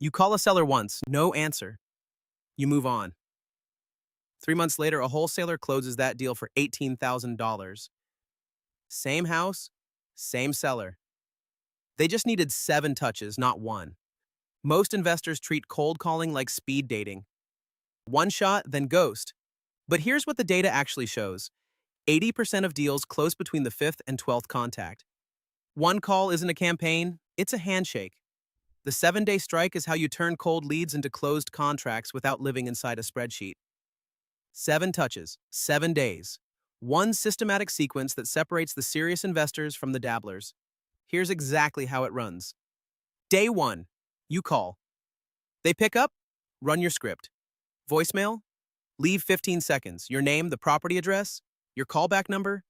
You call a seller once, no answer. You move on. 3 months later, a wholesaler closes that deal for $18,000. Same house, same seller. They just needed 7 touches, not one. Most investors treat cold calling like speed dating. One shot, then ghost. But here's what the data actually shows. 80% of deals close between the 5th and 12th contact. One call isn't a campaign, it's a handshake. The 7-day strike is how you turn cold leads into closed contracts without living inside a spreadsheet. 7 touches, 7 days. One systematic sequence that separates the serious investors from the dabblers. Here's exactly how it runs. Day 1. You call. They pick up? Run your script. Voicemail? Leave 15 seconds. Your name, the property address, your callback number.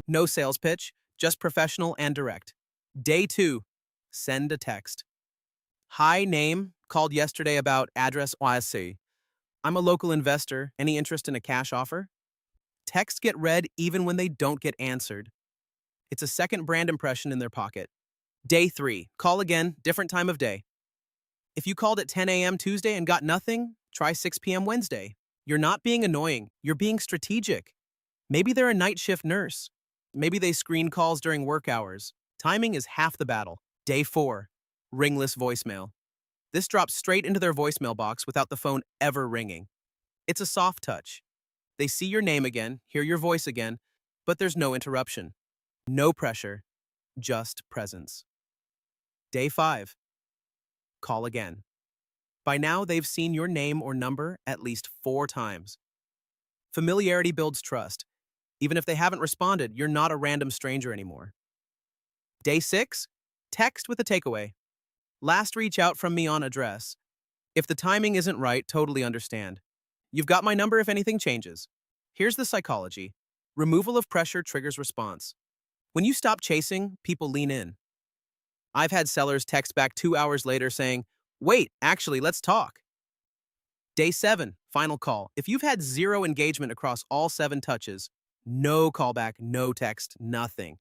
No sales pitch, just professional and direct. Day 2. Send a text. Hi, name. Called yesterday about address YC. I'm a local investor. Any interest in a cash offer? Texts get read even when they don't get answered. It's a second brand impression in their pocket. Day 3. Call again, different time of day. If you called at 10 a.m. Tuesday and got nothing, try 6 p.m. Wednesday. You're not being annoying. You're being strategic. Maybe they're a night shift nurse. Maybe they screen calls during work hours. Timing is half the battle. Day 4. Ringless voicemail. This drops straight into their voicemail box without the phone ever ringing. It's a soft touch. They see your name again, hear your voice again, but there's no interruption. No pressure, just presence. Day 5. Call again. By now, they've seen your name or number at least 4 times. Familiarity builds trust. Even if they haven't responded, you're not a random stranger anymore. Day 6. Text with a takeaway. Last reach out from me on address. If the timing isn't right, totally understand. You've got my number if anything changes. Here's the psychology. Removal of pressure triggers response. When you stop chasing, people lean in. I've had sellers text back 2 hours later saying, "Wait, actually, let's talk." Day 7, final call. If you've had 0 engagement across all 7 touches, no callback, no text, nothing.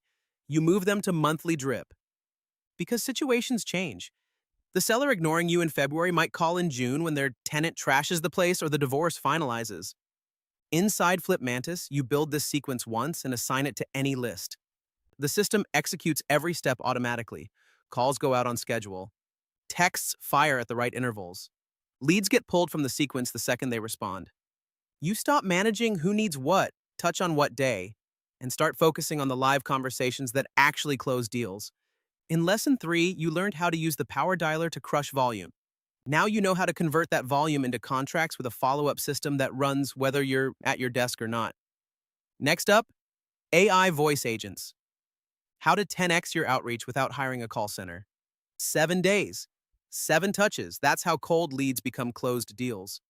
You move them to monthly drip. Because situations change. The seller ignoring you in February might call in June when their tenant trashes the place or the divorce finalizes. Inside FlipMantis, you build this sequence once and assign it to any list. The system executes every step automatically. Calls go out on schedule. Texts fire at the right intervals. Leads get pulled from the sequence the second they respond. You stop managing who needs what, touch on what day, and start focusing on the live conversations that actually close deals. In Lesson 3, you learned how to use the power dialer to crush volume. Now you know how to convert that volume into contracts with a follow-up system that runs whether you're at your desk or not. Next up, AI voice agents. How to 10x your outreach without hiring a call center. 7 days, 7 touches. That's how cold leads become closed deals.